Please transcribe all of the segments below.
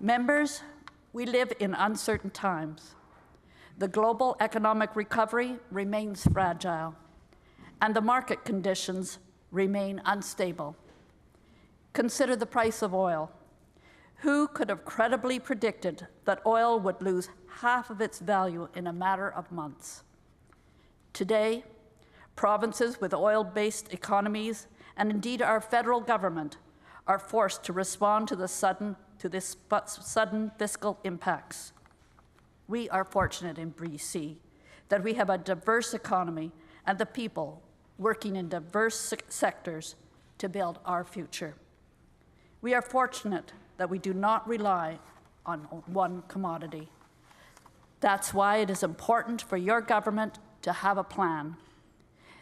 Members, we live in uncertain times. The global economic recovery remains fragile, and the market conditions remain unstable. Consider the price of oil. Who could have credibly predicted that oil would lose half of its value in a matter of months? Today, provinces with oil-based economies, and indeed our federal government, are forced to respond to this sudden fiscal impacts. We are fortunate in BC that we have a diverse economy and the people working in diverse sectors to build our future. We are fortunate that we do not rely on one commodity. That's why it is important for your government to have a plan.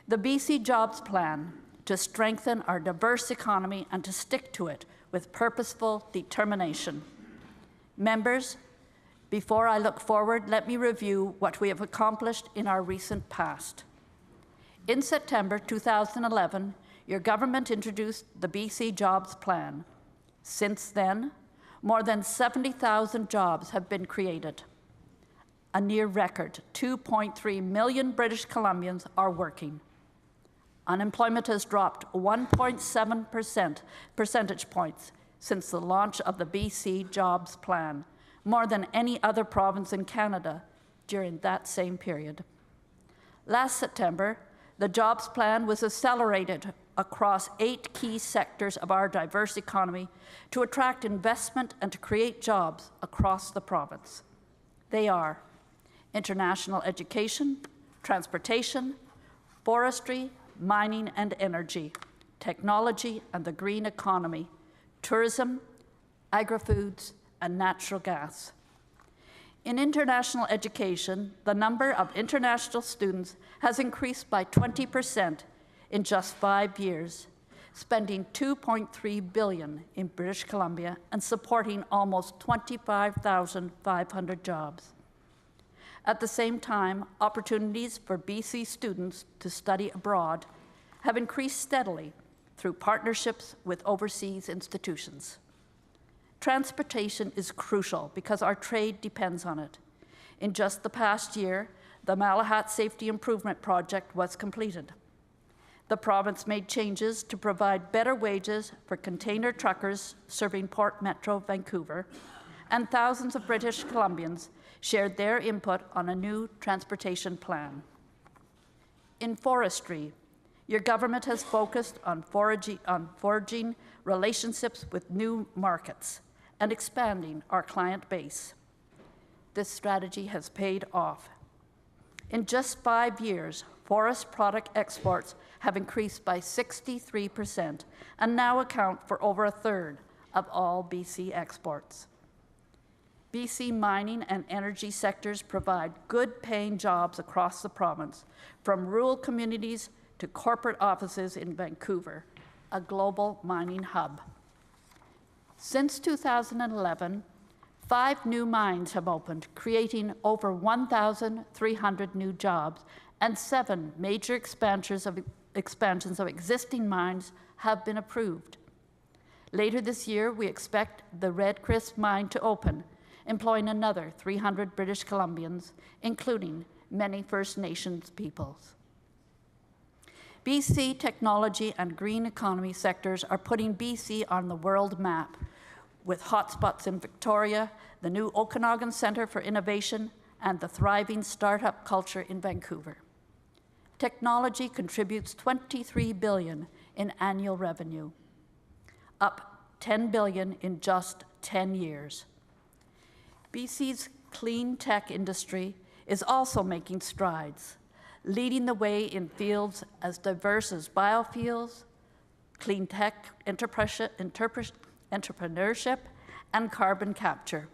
The BC Jobs Plan to strengthen our diverse economy and to stick to it with purposeful determination. Members, before I look forward, let me review what we have accomplished in our recent past. In September 2011, your government introduced the BC Jobs Plan. Since then, more than 70,000 jobs have been created. A near record 2.3 million British Columbians are working. Unemployment has dropped 1.7 percentage points since the launch of the BC Jobs Plan, more than any other province in Canada during that same period. Last September, the Jobs Plan was accelerated across 8 key sectors of our diverse economy to attract investment and to create jobs across the province. They are international education, transportation, forestry, mining and energy, technology and the green economy, tourism, agri-foods, and natural gas. In international education, the number of international students has increased by 20% in just 5 years, spending $2.3 billion in British Columbia and supporting almost 25,500 jobs. At the same time, opportunities for BC students to study abroad have increased steadily through partnerships with overseas institutions. Transportation is crucial because our trade depends on it. In just the past year, the Malahat Safety Improvement Project was completed. The province made changes to provide better wages for container truckers serving Port Metro Vancouver, and thousands of British Columbians shared their input on a new transportation plan. In forestry, your government has focused on forging relationships with new markets and expanding our client base. This strategy has paid off. In just 5 years, forest product exports have increased by 63% and now account for over a third of all BC exports. BC mining and energy sectors provide good-paying jobs across the province, from rural communities to corporate offices in Vancouver, a global mining hub. Since 2011, 5 new mines have opened, creating over 1,300 new jobs, and 7 major expansions of existing mines have been approved. Later this year, we expect the Red Chris mine to open, employing another 300 British Columbians, including many First Nations peoples. BC technology and green economy sectors are putting BC on the world map, with hotspots in Victoria, the new Okanagan Centre for Innovation, and the thriving startup culture in Vancouver. Technology contributes $23 billion in annual revenue, up $10 billion in just 10 years. BC's clean tech industry is also making strides, leading the way in fields as diverse as biofuels, clean tech entrepreneurship, and carbon capture.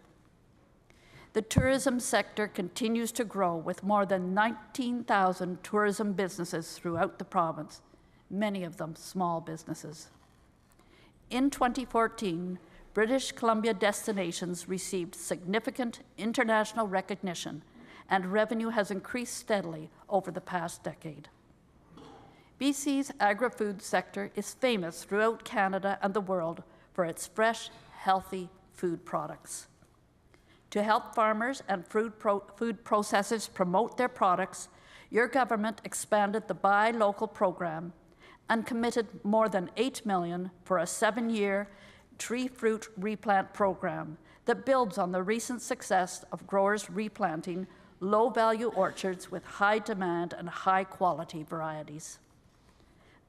The tourism sector continues to grow with more than 19,000 tourism businesses throughout the province, many of them small businesses. In 2014, British Columbia destinations received significant international recognition, and revenue has increased steadily over the past decade. BC's agri-food sector is famous throughout Canada and the world for its fresh, healthy food products. To help farmers and food processors promote their products, your government expanded the Buy Local program and committed more than $8 million for a 7-year tree fruit replant program that builds on the recent success of growers replanting low-value orchards with high demand and high-quality varieties.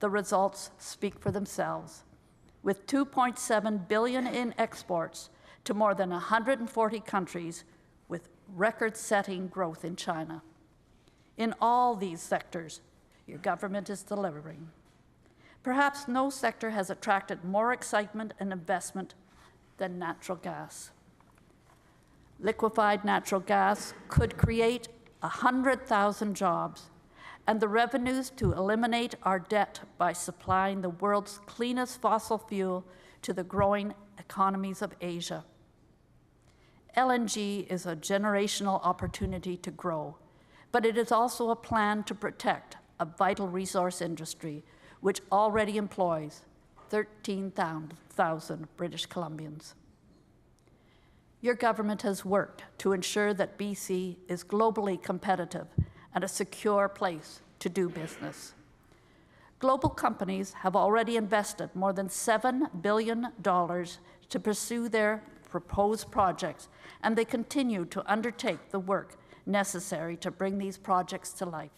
The results speak for themselves, with $2.7 billion in exports to more than 140 countries, with record-setting growth in China. In all these sectors, your government is delivering. Perhaps no sector has attracted more excitement and investment than natural gas. Liquefied natural gas could create 100,000 jobs and the revenues to eliminate our debt by supplying the world's cleanest fossil fuel to the growing economies of Asia. LNG is a generational opportunity to grow, but it is also a plan to protect a vital resource industry which already employs 13,000 British Columbians. Your government has worked to ensure that BC is globally competitive and a secure place to do business. Global companies have already invested more than $7 billion to pursue their proposed projects, and they continue to undertake the work necessary to bring these projects to life.